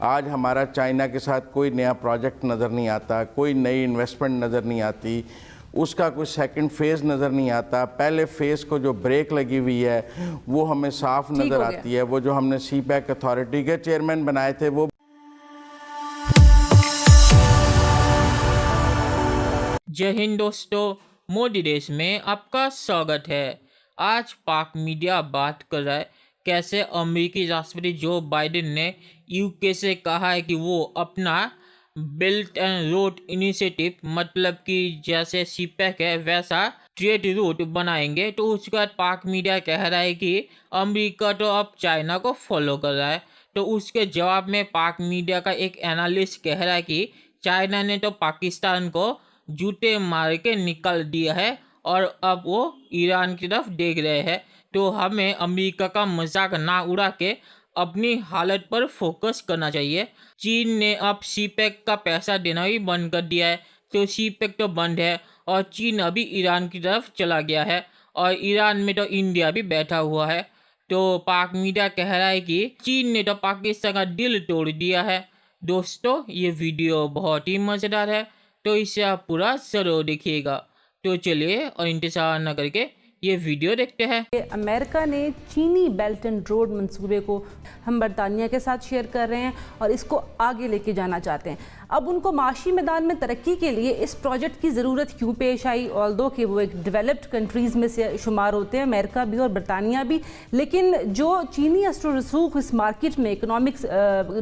आज हमारा चाइना के साथ कोई नया प्रोजेक्ट नज़र नहीं आता, कोई नई इन्वेस्टमेंट नज़र नहीं आती, उसका कोई सेकंड फेज़ नज़र नहीं आता। पहले फेज़ को जो ब्रेक लगी हुई है वो हमें साफ नज़र आती है। वो जो हमने सीपैक अथॉरिटी के चेयरमैन बनाए थे वो। जय हिंद दोस्तों, मोदी देश में आपका स्वागत है। आज पाक मीडिया बात कर रहा है कैसे अमेरिकी राष्ट्रपति जो बाइडेन ने यूके से कहा है कि वो अपना बेल्ट एंड रोड इनिशिएटिव, मतलब कि जैसे सीपैक है वैसा ट्रेड रूट बनाएंगे। तो उसके बाद पाक मीडिया कह रहा है कि अमेरिका तो अब चाइना को फॉलो कर रहा है। तो उसके जवाब में पाक मीडिया का एक एनालिस्ट कह रहा है कि चाइना ने तो पाकिस्तान को जूते मार के निकाल दिया है और अब वो ईरान की तरफ देख रहे हैं। तो हमें अमेरिका का मजाक ना उड़ा के अपनी हालत पर फोकस करना चाहिए। चीन ने अब सीपैक का पैसा देना भी बंद कर दिया है, तो सीपैक तो बंद है और चीन अभी ईरान की तरफ चला गया है और ईरान में तो इंडिया भी बैठा हुआ है। तो पाक मीडिया कह रहा है कि चीन ने तो पाकिस्तान का दिल तोड़ दिया है। दोस्तों, ये वीडियो बहुत ही मज़ेदार है, तो इसे आप पूरा ज़रूर देखिएगा। तो चलिए और इंतजार न करके ये वीडियो देखते हैं। अमेरिका ने चीनी बेल्ट एंड रोड मंसूबे को हम बरतानिया के साथ शेयर कर रहे हैं और इसको आगे लेके जाना चाहते हैं। अब उनको माशी मैदान में तरक्की के लिए इस प्रोजेक्ट की ज़रूरत क्यों पेश आई? ऑल्दो कि वो एक डेवलप्ड कंट्रीज़ में से शुमार होते हैं, अमेरिका भी और बरतानिया भी, लेकिन जो चीनी असर रसूख इस मार्केट में इकोनॉमिक्स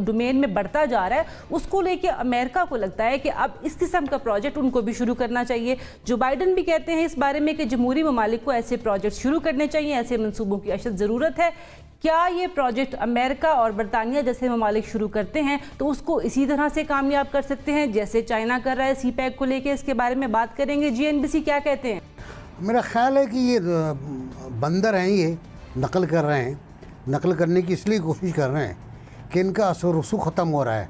डोमेन में बढ़ता जा रहा है, उसको लेके अमेरिका को लगता है कि अब इस किस्म का प्रोजेक्ट उनको भी शुरू करना चाहिए। जो बाइडन भी कहते हैं इस बारे में कि जमहूरी ममालिक को ऐसे प्रोजेक्ट शुरू करने चाहिए, ऐसे मनसूबों की अशद ज़रूरत है। क्या ये प्रोजेक्ट अमेरिका और बरतानिया जैसे ममालिक शुरू करते हैं तो उसको इसी तरह से कामयाब कर सकते हैं जैसे चाइना कर रहा है सीपैक को लेके? इसके बारे में बात करेंगे। GNBC क्या कहते हैं? मेरा ख्याल है कि ये बंदर हैं, ये नकल कर रहे हैं, नकल करने की इसलिए कोशिश कर रहे हैं कि इनका असर रसूख ख़त्म हो रहा है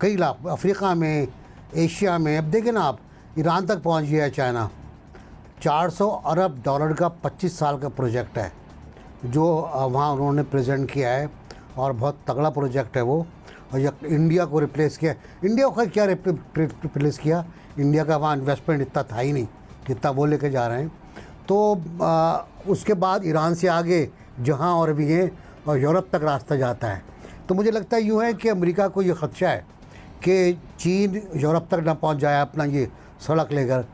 कई इलाक़, अफ्रीका में, एशिया में। अब देखें ना आप, ईरान तक पहुँच गया है चाइना। $400 अरब का 25 साल का प्रोजेक्ट है जो वहाँ उन्होंने प्रेजेंट किया है और बहुत तगड़ा प्रोजेक्ट है वो। और इंडिया को रिप्लेस किया। इंडिया को क्या रिप्लेस किया? इंडिया का वहाँ इन्वेस्टमेंट इतना था ही नहीं जितना वो लेके जा रहे हैं। तो उसके बाद ईरान से आगे जहाँ और भी हैं और यूरोप तक रास्ता जाता है। तो मुझे लगता है यूँ है कि अमेरिका को ये ख़दशा है कि चीन यूरोप तक ना पहुँच जाए अपना ये सड़क लेकर,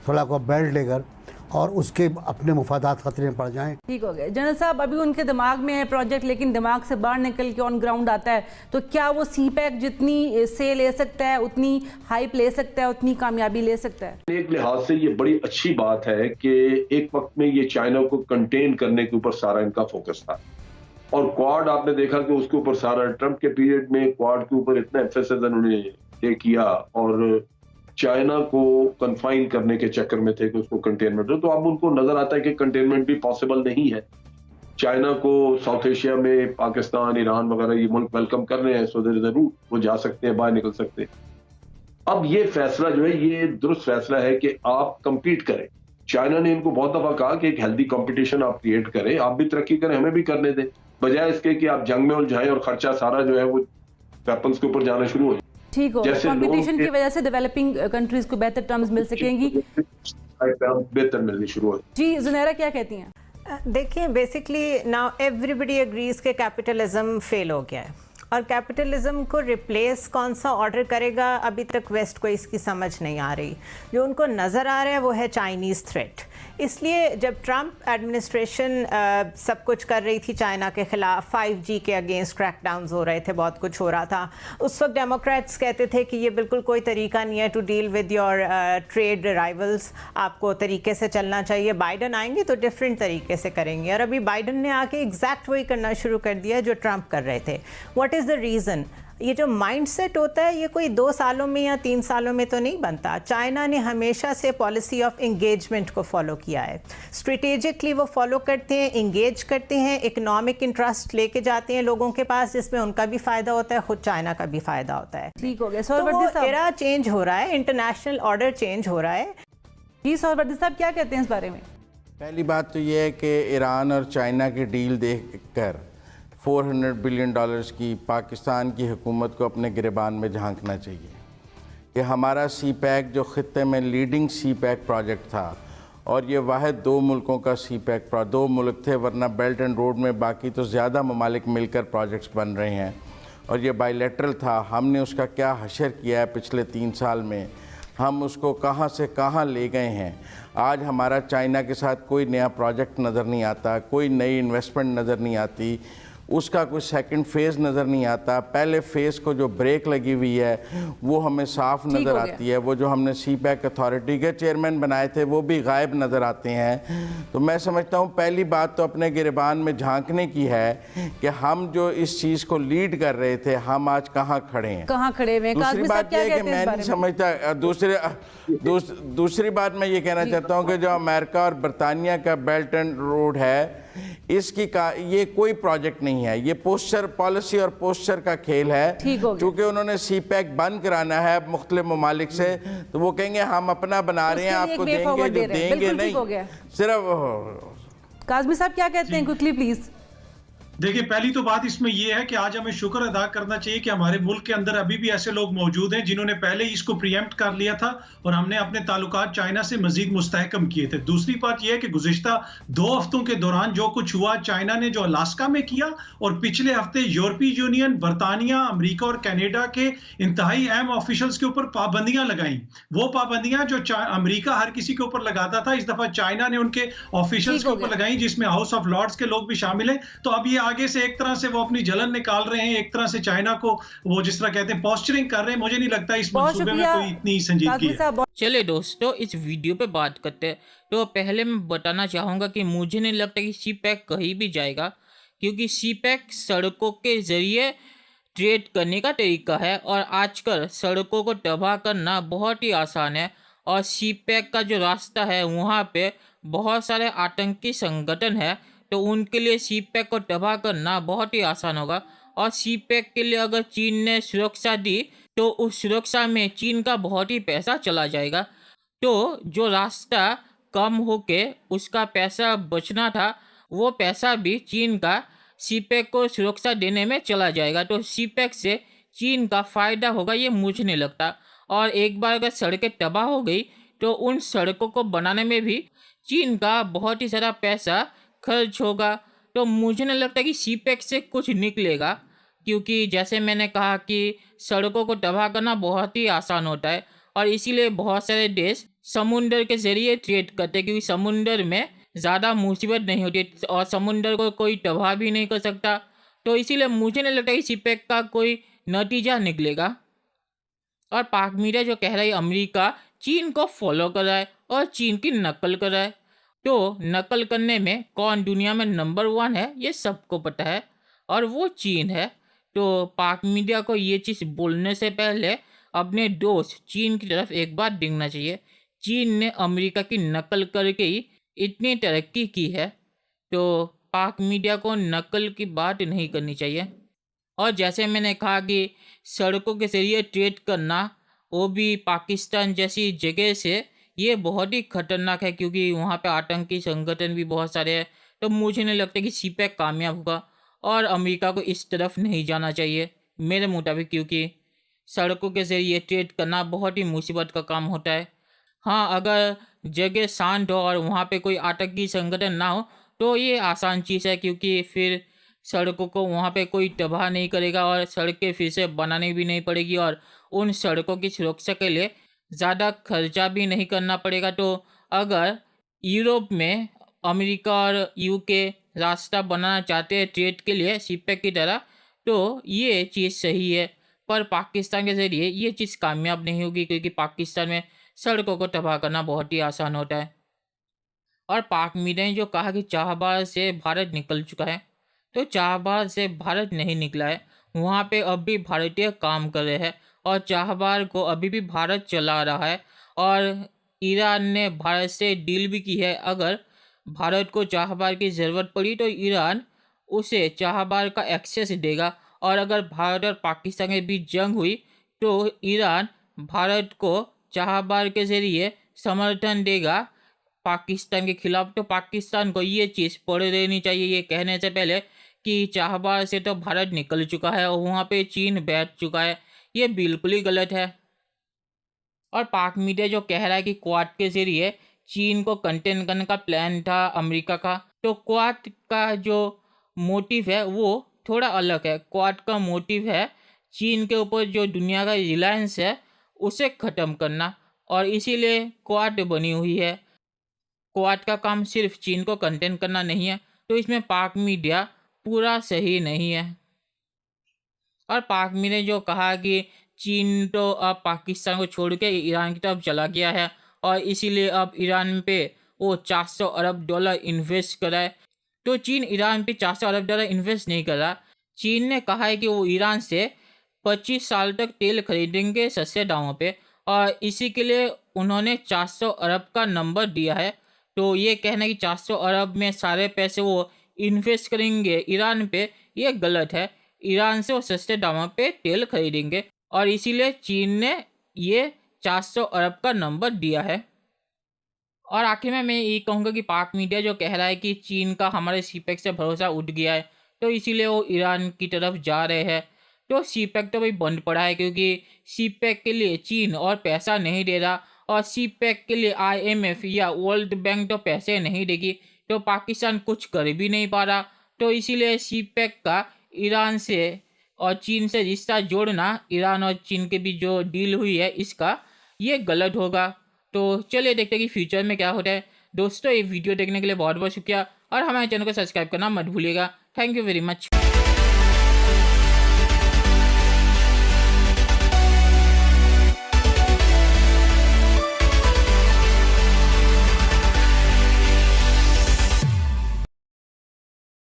सड़क और बेल्ट लेकर, और उसके अपने मुफादात खतरे में पड़ जाएं। ठीक हो गया जनरल साहब, अभी उनके दिमाग में है प्रोजेक्ट, लेकिन दिमाग से बाहर निकल के ऑन ग्राउंड आता है तो क्या वो सीपैक जितनी से ले सकता है, उतनी हाइप ले सकता है, उतनी कामयाबी ले सकता है? एक लिहाज से ये बड़ी अच्छी बात है कि एक वक्त में ये चाइना को कंटेन करने के ऊपर सारा इनका फोकस था और क्वाड आपने देखा कि उसके ऊपर सारा ट्रंप के पीरियड में क्वाड के ऊपर इतना एम्फेसिस उन्होंने किया और चाइना को कन्फाइन करने के चक्कर में थे कि उसको कंटेनमेंट। तो अब उनको नजर आता है कि कंटेनमेंट भी पॉसिबल नहीं है। चाइना को साउथ एशिया में पाकिस्तान, ईरान वगैरह ये मुल्क वेलकम कर रहे हैं, so there is a route, वो जा सकते हैं, बाहर निकल सकते हैं। अब ये फैसला जो है ये दुरुस्त फैसला है कि आप कंपीट करें। चाइना ने इनको बहुत दफा कहा कि एक हेल्दी कंपटीशन आप क्रिएट करें, आप भी तरक्की करें, हमें भी करने दें, बजाय इसके कि आप जंग में उलझाएं और खर्चा सारा जो है वो वेपन्स के ऊपर जाना शुरू हो जाए। ठीक हो, कंपटीशन की वजह से डेवलपिंग कंट्रीज को बेहतर टर्म्स मिल सकेंगी, बेहतर मिलनी शुरू हो। जी जुनैरा क्या कहती हैं? देखिए, बेसिकली नाउ एवरीबडी एग्रीज के कैपिटलिज्म फेल हो गया है और कैपिटलिज्म को रिप्लेस कौन सा ऑर्डर करेगा, अभी तक वेस्ट को इसकी समझ नहीं आ रही। जो उनको नज़र आ रहा है वो है चाइनीज़ थ्रेट। इसलिए जब ट्रंप एडमिनिस्ट्रेशन सब कुछ कर रही थी चाइना के ख़िलाफ़, 5G के अगेंस्ट क्रैकडाउन्स हो रहे थे, बहुत कुछ हो रहा था, उस वक्त डेमोक्रेट्स कहते थे कि ये बिल्कुल कोई तरीका नहीं है to deal with your trade rivals, आपको तरीके से चलना चाहिए। बाइडन आएंगे तो डिफरेंट तरीके से करेंगे और अभी बाइडन ने आके एग्जैक्ट वही करना शुरू कर दिया है जो ट्रंप कर रहे थे। What is the reason? ये जो माइंडसेट होता है ये कोई 2 सालों में या 3 सालों में तो नहीं बनता। चाइना ने हमेशा से पॉलिसी ऑफ इंगेजमेंट को फॉलो किया है, स्ट्रेटेजिकली वो फॉलो करते हैं, इंगेज करते हैं, इकोनॉमिक इंटरेस्ट लेके जाते हैं लोगों के पास जिसमें उनका भी फायदा होता है, खुद चाइना का भी फायदा होता है। ठीक हो गया। तो एरा चेंज हो रहा है, इंटरनेशनल ऑर्डर चेंज हो रहा है। जी सौरवर्दी साहब क्या कहते हैं इस बारे में? पहली बात तो ये है कि ईरान और चाइना की डील देखकर 400 बिलियन डॉलर्स की पाकिस्तान की हुकूमत को अपने गिरबान में झांकना चाहिए कि हमारा सी पैक जो ख़ित्ते में लीडिंग सी पैक प्रोजेक्ट था, और ये वाहिद 2 मुल्कों का सी पैक 2 मुल्क थे, वरना बेल्ट एंड रोड में बाकी तो ज़्यादा ममालिक मिलकर प्रोजेक्ट्स बन रहे हैं, और ये बायलैटरल था। हमने उसका क्या हशर किया है पिछले 3 साल में, हम उसको कहाँ से कहाँ ले गए हैं। आज हमारा चाइना के साथ कोई नया प्रोजेक्ट नज़र नहीं आता, कोई नई इन्वेस्टमेंट नज़र नहीं आती, उसका कोई सेकंड फेज़ नज़र नहीं आता। पहले फ़ेज़ को जो ब्रेक लगी हुई है वो हमें साफ नज़र आती है। वो जो हमने सी पैक अथॉरिटी के चेयरमैन बनाए थे वो भी गायब नज़र आते हैं। तो मैं समझता हूँ पहली बात तो अपने गिरबान में झांकने की है कि हम जो इस चीज़ को लीड कर रहे थे हम आज कहाँ खड़े हैं, कहाँ खड़े हुए हैं। दूसरी बात यह है कि मैं नहीं समझता, दूसरी बात मैं ये कहना चाहता हूँ कि जो अमेरिका और बरतानिया का बेल्ट एंड रोड है इसकी ये कोई प्रोजेक्ट नहीं है, ये पोस्चर पॉलिसी और पोस्चर का खेल है। क्योंकि उन्होंने सी पैक बंद कराना है मुख्तलिफ ममालिक से, तो वो कहेंगे हम अपना बना रहे हैं, आपको देंगे, जो देंगे नहीं सिर्फ। काज़मी साहब क्या कहते हैं, क्विकली प्लीज। देखिए, पहली तो बात इसमें यह है कि आज हमें शुक्र अदा करना चाहिए कि हमारे मुल्क के अंदर अभी भी ऐसे लोग मौजूद हैं जिन्होंने पहले ही इसको प्रीएम्प्ट कर लिया था और हमने अपने ताल्लुकात चाइना से मजीद मुस्तहकम किए थे। दूसरी बात यह है कि गुज़िश्ता 2 हफ्तों के दौरान जो कुछ हुआ, चाइना ने जो अलास्का में किया और पिछले हफ्ते यूरोपीय यूनियन, बरतानिया, अमरीका और कनाडा के इंतहाई अहम ऑफिशियल्स के ऊपर पाबंदियां लगाई। वो पाबंदियां जो अमरीका हर किसी के ऊपर लगाता था, इस दफा चाइना ने उनके ऑफिशियल्स के ऊपर लगाई, जिसमें हाउस ऑफ लॉर्ड्स के लोग भी शामिल हैं। तो अब ये आगे से एक तरह से वो अपनी जलन निकाल रहे हैं, एक तरह से चाइना को वो जिस तरह कहते हैं पोस्चरिंग कर रहे हैं। मुझे नहीं लगता इस मंसूबे में कोई इतनी संजीदगी है। चलिए दोस्तों, इस वीडियो पे बात करते हैं। तो पहले मैं बताना चाहूँगा कि मुझे नहीं लगता कि सी पैक कहीं भी जाएगा, क्योंकि सी पैक सड़कों के ज़रिए ट्रेड करने का तरीका है और आजकल सड़कों को तबाह करना बहुत ही आसान है। और सी पैक का जो रास्ता है वहाँ पे बहुत सारे आतंकी संगठन है, तो उनके लिए सी पैक को तबाह करना बहुत ही आसान होगा। और सी पैक के लिए अगर चीन ने सुरक्षा दी तो उस सुरक्षा में चीन का बहुत ही पैसा चला जाएगा। तो जो रास्ता कम होके उसका पैसा बचना था, वो पैसा भी चीन का सी पैक को सुरक्षा देने में चला जाएगा। तो सी पैक से चीन का फ़ायदा होगा, ये मुझे नहीं लगता। और एक बार अगर सड़कें तबाह हो गई तो उन सड़कों को बनाने में भी चीन का बहुत ही सारा पैसा खर्च होगा। तो मुझे नहीं लगता कि सी पैक से कुछ निकलेगा, क्योंकि जैसे मैंने कहा कि सड़कों को तबाह करना बहुत ही आसान होता है और इसीलिए बहुत सारे देश समुंदर के ज़रिए ट्रेड करते हैं, क्योंकि समुंदर में ज़्यादा मुसीबत नहीं होती और समुंदर को कोई तबाह भी नहीं कर सकता। तो इसीलिए मुझे नहीं लगता कि सी पैक का कोई नतीजा निकलेगा। और पाक मीडिया जो कह रही है अमेरिका चीन को फॉलो कर रहा है और चीन की नकल कर रहा है, तो नकल करने में कौन दुनिया में नंबर 1 है ये सबको पता है, और वो चीन है। तो पाक मीडिया को ये चीज़ बोलने से पहले अपने दोस्त चीन की तरफ एक बार देखना चाहिए। चीन ने अमेरिका की नकल करके ही इतनी तरक्की की है, तो पाक मीडिया को नकल की बात नहीं करनी चाहिए। और जैसे मैंने कहा कि सड़कों के ज़रिए ट्रेड करना, वो भी पाकिस्तान जैसी जगह से, ये बहुत ही खतरनाक है, क्योंकि वहाँ पे आतंकी संगठन भी बहुत सारे हैं। तो मुझे नहीं लगता कि सी पैक कामयाब होगा और अमेरिका को इस तरफ नहीं जाना चाहिए मेरे मुताबिक, क्योंकि सड़कों के ज़रिए ट्रेड करना बहुत ही मुसीबत का काम होता है। हाँ, अगर जगह शांत हो और वहाँ पे कोई आतंकी संगठन ना हो तो ये आसान चीज़ है, क्योंकि फिर सड़कों को वहाँ पे कोई तबाह नहीं करेगा और सड़कें फिर से बनानी भी नहीं पड़ेगी और उन सड़कों की सुरक्षा के लिए ज़्यादा खर्चा भी नहीं करना पड़ेगा। तो अगर यूरोप में अमेरिका और यूके रास्ता बनाना चाहते हैं ट्रेड के लिए सी पैक की तरह, तो ये चीज़ सही है, पर पाकिस्तान के ज़रिए ये चीज़ कामयाब नहीं होगी, क्योंकि पाकिस्तान में सड़कों को तबाह करना बहुत ही आसान होता है। और पाक मीडिया ने जो कहा कि चाबहार से भारत निकल चुका है, तो चाबहार से भारत नहीं निकला है, वहाँ पे अब भी भारतीय काम कर रहे हैं और चाबहार को अभी भी भारत चला रहा है। और ईरान ने भारत से डील भी की है, अगर भारत को चाबहार की ज़रूरत पड़ी तो ईरान उसे चाबहार का एक्सेस देगा, और अगर भारत और पाकिस्तान के बीच जंग हुई तो ईरान भारत को चाबहार के ज़रिए समर्थन देगा पाकिस्तान के खिलाफ। तो पाकिस्तान को ये चीज़ पढ़ लेनी चाहिए ये कहने से पहले कि चाबहार से तो भारत निकल चुका है और वहाँ पे चीन बैठ चुका है, ये बिल्कुल ही गलत है। और पाक मीडिया जो कह रहा है कि क्वाड के जरिए चीन को कंटेन करने का प्लान था अमेरिका का, तो क्वाड का जो मोटिव है वो थोड़ा अलग है। क्वाड का मोटिव है चीन के ऊपर जो दुनिया का रिलायंस है उसे ख़त्म करना, और इसीलिए क्वाड बनी हुई है। क्वाड का काम सिर्फ चीन को कंटेन करना नहीं है, तो इसमें पाक मीडिया पूरा सही नहीं है। और पाक मीडिया ने जो कहा कि चीन तो अब पाकिस्तान को छोड़ के ईरान की तरफ चला गया है और इसीलिए अब ईरान पे वो 400 अरब डॉलर इन्वेस्ट कर रहा है, तो चीन ईरान पे 400 अरब डॉलर इन्वेस्ट नहीं कर रहा। चीन ने कहा है कि वो ईरान से 25 साल तक तेल खरीदेंगे सस्ते दामों पे, और इसी के लिए उन्होंने 400 अरब का नंबर दिया है। तो ये कहना कि 400 अरब में सारे पैसे वो इन्वेस्ट करेंगे ईरान पे, ये गलत है। ईरान से वो सस्ते दामों पे तेल खरीदेंगे और इसीलिए चीन ने ये 400 अरब का नंबर दिया है। और आखिर में मैं ये कहूँगा कि पाक मीडिया जो कह रहा है कि चीन का हमारे सीपेक से भरोसा उठ गया है, तो इसीलिए वो ईरान की तरफ जा रहे हैं, तो सीपेक तो भाई बंद पड़ा है, क्योंकि सीपेक के लिए चीन और पैसा नहीं दे रहा, और सीपेक के लिए IMF या वर्ल्ड बैंक तो पैसे नहीं देगी, तो पाकिस्तान कुछ कर भी नहीं पा रहा। तो इसीलिए सीपेक का ईरान से और चीन से रिश्ता जोड़ना, ईरान और चीन के बीच जो डील हुई है इसका, ये गलत होगा। तो चलिए देखते हैं कि फ्यूचर में क्या होता है। दोस्तों, ये वीडियो देखने के लिए बहुत बहुत शुक्रिया, और हमारे चैनल को सब्सक्राइब करना मत भूलिएगा। Thank you very much.